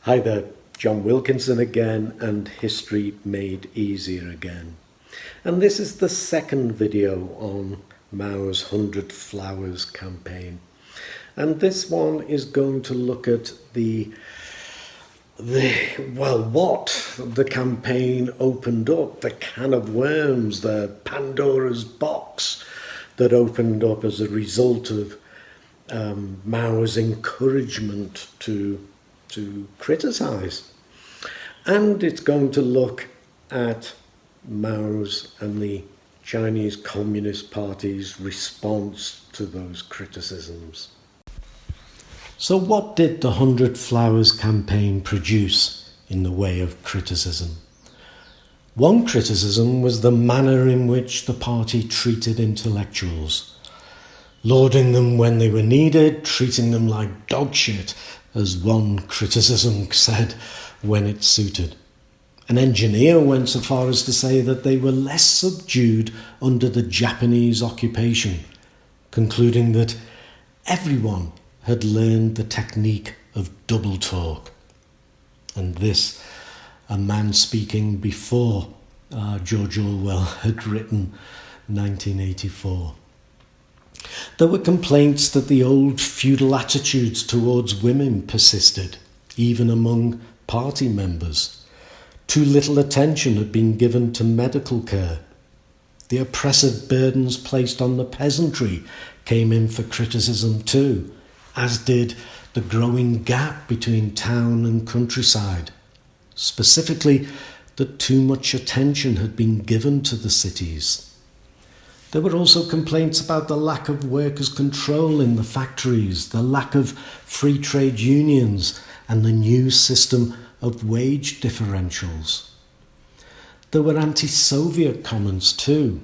Hi there, John Wilkinson again, and History Made Easier again. And this is the second video on Mao's 100 Flowers campaign. And this one is going to look at what the campaign opened up, the can of worms, the Pandora's box that opened up as a result of Mao's encouragement to criticise. And it's going to look at Mao's and the Chinese Communist Party's response to those criticisms. So what did the 100 Flowers campaign produce in the way of criticism? One criticism was the manner in which the party treated intellectuals, lauding them when they were needed, treating them like dog shit, as one criticism said, when it suited. An engineer went so far as to say that they were less subdued under the Japanese occupation, concluding that everyone had learned the technique of double talk. And this, a man speaking before George Orwell had written 1984. There were complaints that the old feudal attitudes towards women persisted, even among party members. Too little attention had been given to medical care. The oppressive burdens placed on the peasantry came in for criticism too, as did the growing gap between town and countryside. Specifically, that too much attention had been given to the cities. There were also complaints about the lack of workers' control in the factories, the lack of free trade unions, and the new system of wage differentials. There were anti-Soviet comments too,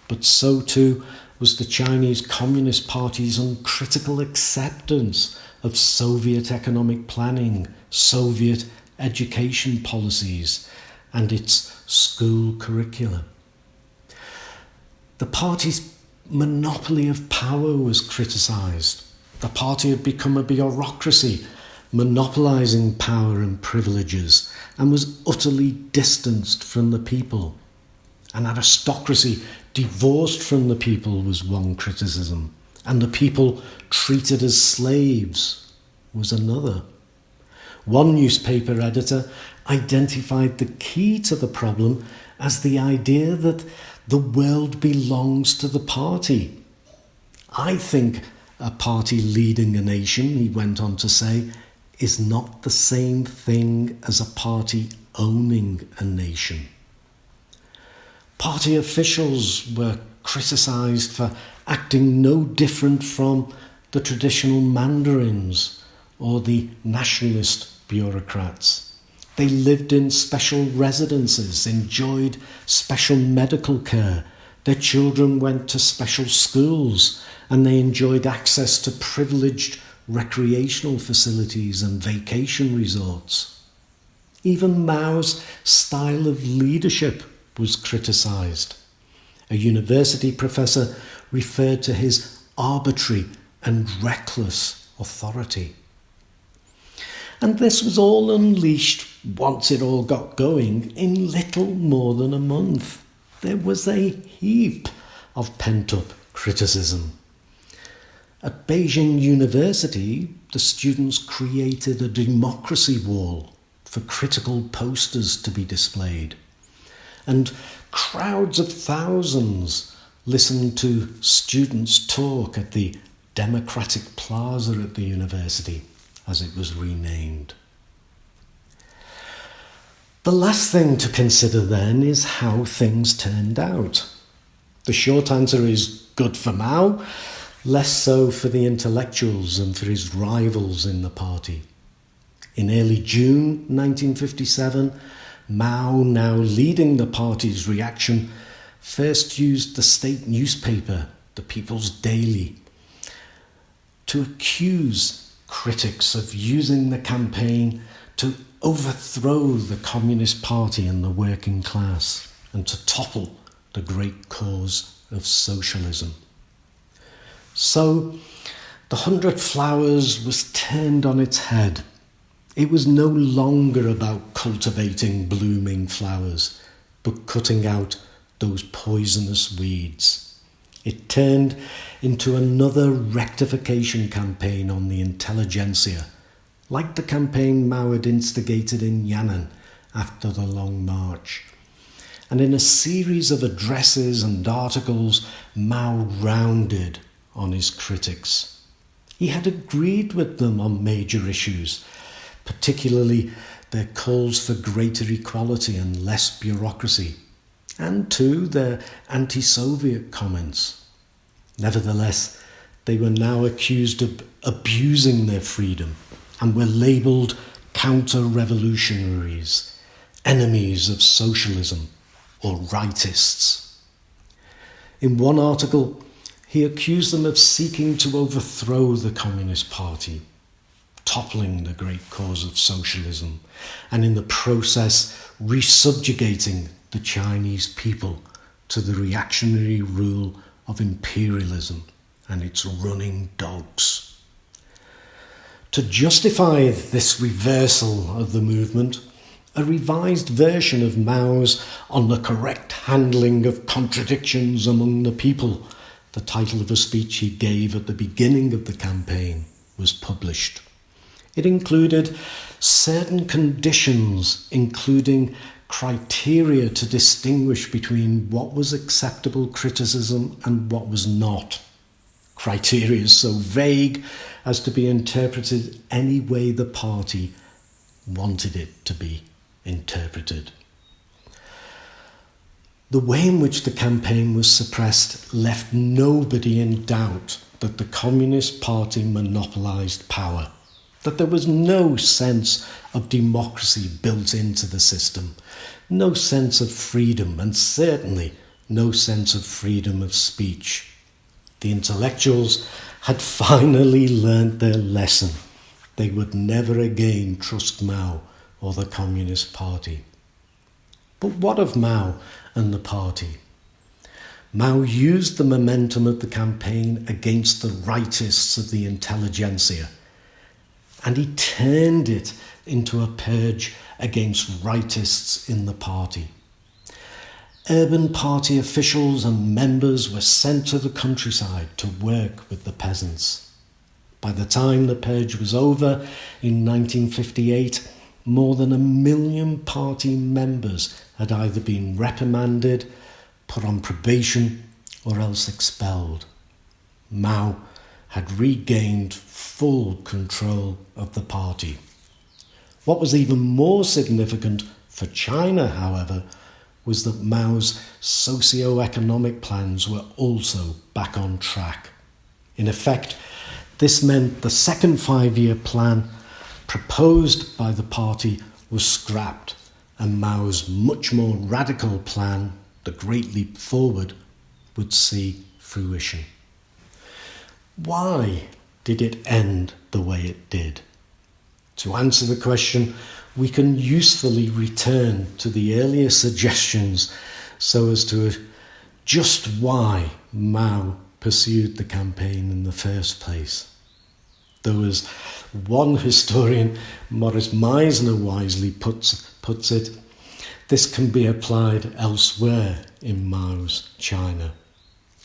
but so too was the Chinese Communist Party's uncritical acceptance of Soviet economic planning, Soviet education policies, and its school curricula. The party's monopoly of power was criticised. The party had become a bureaucracy, monopolising power and privileges, and was utterly distanced from the people. An aristocracy divorced from the people was one criticism, and the people treated as slaves was another. One newspaper editor identified the key to the problem as the idea that the world belongs to the party. I think a party leading a nation, he went on to say, is not the same thing as a party owning a nation. Party officials were criticised for acting no different from the traditional mandarins or the nationalist bureaucrats. They lived in special residences, enjoyed special medical care. Their children went to special schools, and they enjoyed access to privileged recreational facilities and vacation resorts. Even Mao's style of leadership was criticised. A university professor referred to his arbitrary and reckless authority. And this was all unleashed, once it all got going, in little more than a month. There was a heap of pent-up criticism. At Beijing University, the students created a democracy wall for critical posters to be displayed. And crowds of thousands listened to students talk at the Democratic Plaza at the university, as it was renamed. The last thing to consider then is how things turned out. The short answer is good for Mao, less so for the intellectuals and for his rivals in the party. In early June 1957, Mao, now leading the party's reaction, first used the state newspaper, the People's Daily, to accuse critics of using the campaign to overthrow the Communist Party and the working class and to topple the great cause of socialism. So the 100 Flowers was turned on its head. It was no longer about cultivating blooming flowers, but cutting out those poisonous weeds. It turned into another rectification campaign on the intelligentsia, like the campaign Mao had instigated in Yan'an after the Long March. And in a series of addresses and articles, Mao rounded on his critics. He had agreed with them on major issues, particularly their calls for greater equality and less bureaucracy, and too their anti-Soviet comments. Nevertheless, they were now accused of abusing their freedom and were labelled counter-revolutionaries, enemies of socialism, or rightists. In one article, he accused them of seeking to overthrow the Communist Party, toppling the great cause of socialism, and in the process resubjugating the Chinese people to the reactionary rule of imperialism and its running dogs. To justify this reversal of the movement, a revised version of Mao's On the Correct Handling of Contradictions Among the People, the title of a speech he gave at the beginning of the campaign, was published. It included certain conditions, including criteria to distinguish between what was acceptable criticism and what was not. Criteria so vague as to be interpreted any way the party wanted it to be interpreted. The way in which the campaign was suppressed left nobody in doubt that the Communist Party monopolised power, that there was no sense of democracy built into the system, no sense of freedom, and certainly no sense of freedom of speech. The intellectuals had finally learnt their lesson. They would never again trust Mao or the Communist Party. But what of Mao and the party? Mao used the momentum of the campaign against the rightists of the intelligentsia, and he turned it into a purge against rightists in the party. Urban party officials and members were sent to the countryside to work with the peasants. By the time the purge was over in 1958, more than 1 million party members had either been reprimanded, put on probation, or else expelled. Mao had regained full control of the party. What was even more significant for China, however, was that Mao's socio-economic plans were also back on track. In effect, this meant the second 5-year plan proposed by the party was scrapped, and Mao's much more radical plan, the Great Leap Forward, would see fruition. Why did it end the way it did? To answer the question, we can usefully return to the earlier suggestions so as to just why Mao pursued the campaign in the first place. Though, as one historian, Morris Meisner, wisely puts it, this can be applied elsewhere in Mao's China.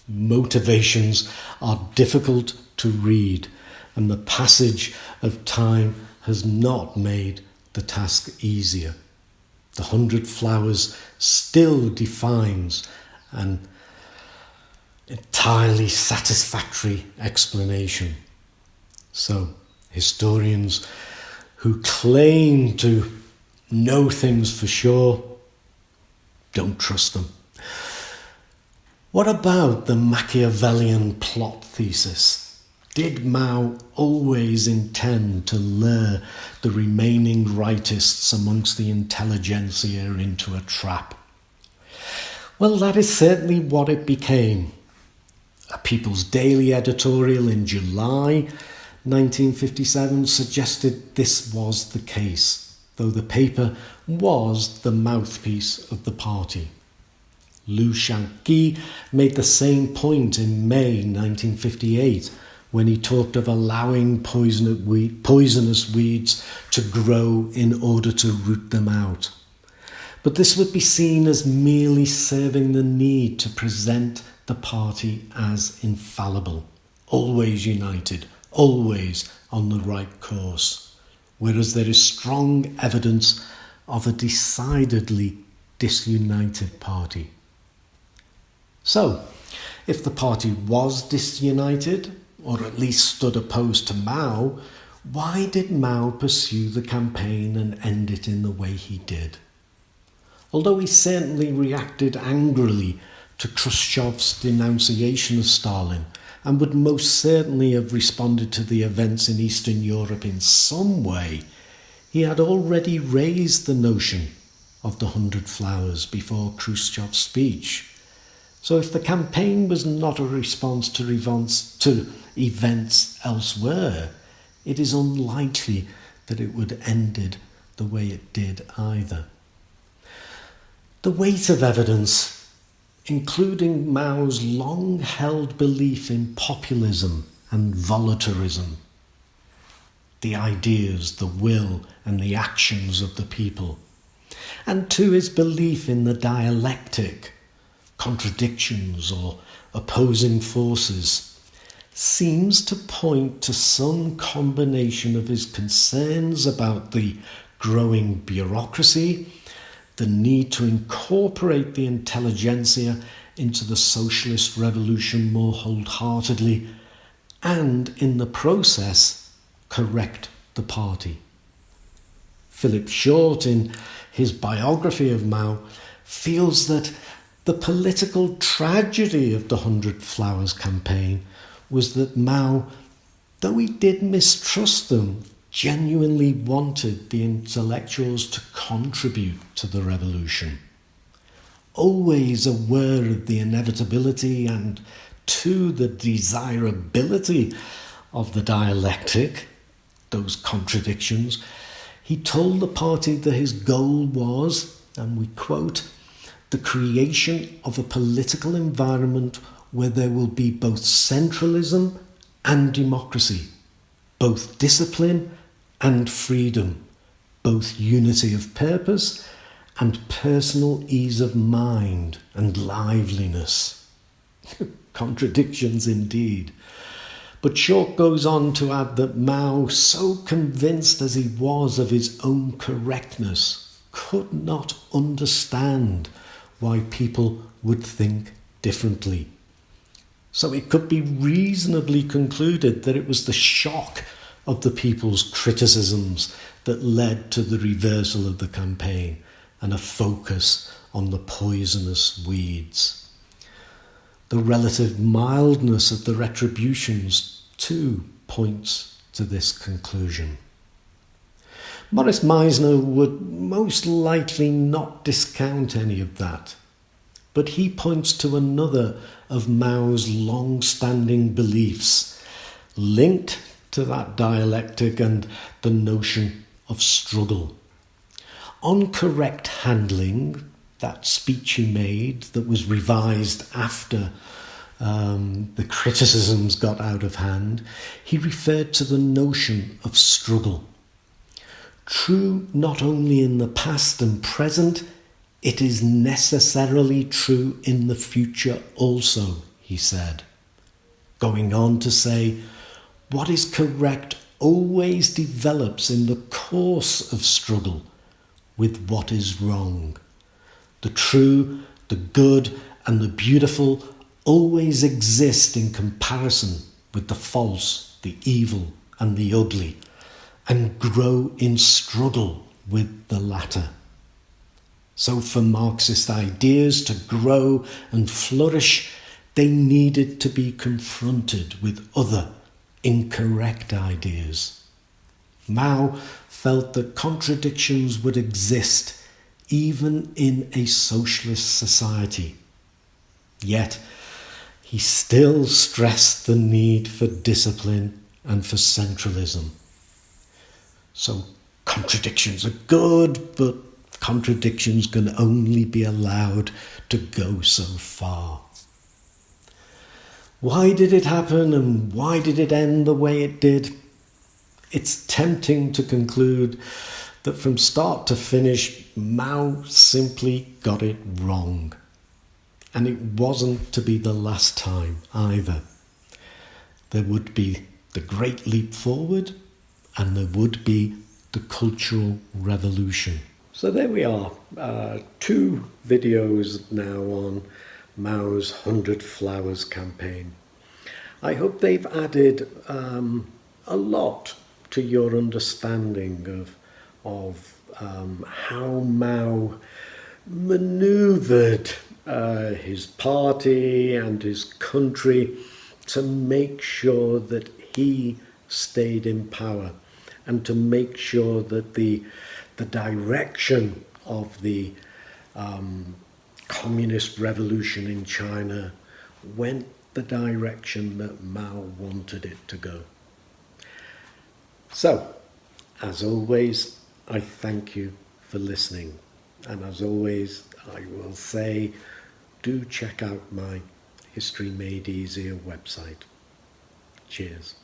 Motivations are difficult to read, and the passage of time has not made the task easier. The 100 Flowers still defines an entirely satisfactory explanation. So, historians who claim to know things for sure, don't trust them. What about the Machiavellian plot thesis? Did Mao always intend to lure the remaining rightists amongst the intelligentsia into a trap? Well, that is certainly what it became. A People's Daily editorial in July 1957 suggested this was the case, though the paper was the mouthpiece of the party. Liu Shaoqi made the same point in May 1958 when he talked of allowing poisonous weeds to grow in order to root them out. But this would be seen as merely serving the need to present the party as infallible, always united, always on the right course, whereas there is strong evidence of a decidedly disunited party. So, if the party was disunited, or at least stood opposed to Mao, why did Mao pursue the campaign and end it in the way he did? Although he certainly reacted angrily to Khrushchev's denunciation of Stalin and would most certainly have responded to the events in Eastern Europe in some way, he had already raised the notion of the 100 Flowers before Khrushchev's speech. So if the campaign was not a response to events elsewhere, it is unlikely that it would have ended the way it did either. The weight of evidence, including Mao's long-held belief in populism and voluntarism, the ideas, the will and the actions of the people, and to his belief in the dialectic, contradictions or opposing forces, seems to point to some combination of his concerns about the growing bureaucracy, the need to incorporate the intelligentsia into the socialist revolution more wholeheartedly, and in the process correct the party. Philip Short, in his biography of Mao, feels that the political tragedy of the 100 Flowers campaign was that Mao, though he did mistrust them, genuinely wanted the intellectuals to contribute to the revolution. Always aware of the inevitability and to the desirability of the dialectic, those contradictions, he told the party that his goal was, and we quote, the creation of a political environment where there will be both centralism and democracy, both discipline and freedom, both unity of purpose and personal ease of mind and liveliness. Contradictions indeed. But Short goes on to add that Mao, so convinced as he was of his own correctness, could not understand why people would think differently. So it could be reasonably concluded that it was the shock of the people's criticisms that led to the reversal of the campaign and a focus on the poisonous weeds. The relative mildness of the retributions too points to this conclusion. Morris Meisner would most likely not discount any of that, but he points to another of Mao's long-standing beliefs linked to that dialectic and the notion of struggle. On correct handling, that speech he made that was revised after the criticisms got out of hand, he referred to the notion of struggle. True not only in the past and present, it is necessarily true in the future also, he said. Going on to say, what is correct always develops in the course of struggle with what is wrong. The true, the good, and the beautiful always exist in comparison with the false, the evil, and the ugly, and grow in struggle with the latter. So for Marxist ideas to grow and flourish, they needed to be confronted with other incorrect ideas. Mao felt that contradictions would exist even in a socialist society. Yet, he still stressed the need for discipline and for centralism. So, contradictions are good, but contradictions can only be allowed to go so far. Why did it happen and why did it end the way it did? It's tempting to conclude that from start to finish, Mao simply got it wrong. And it wasn't to be the last time either. There would be the Great Leap Forward and there would be the Cultural Revolution. So there we are, 2 videos now on Mao's 100 Flowers campaign. I hope they've added a lot to your understanding of how Mao manoeuvred his party and his country to make sure that he stayed in power and to make sure that the direction of the communist revolution in China went the direction that Mao wanted it to go. So, as always, I thank you for listening. And as always, I will say, do check out my History Made Easier website. Cheers.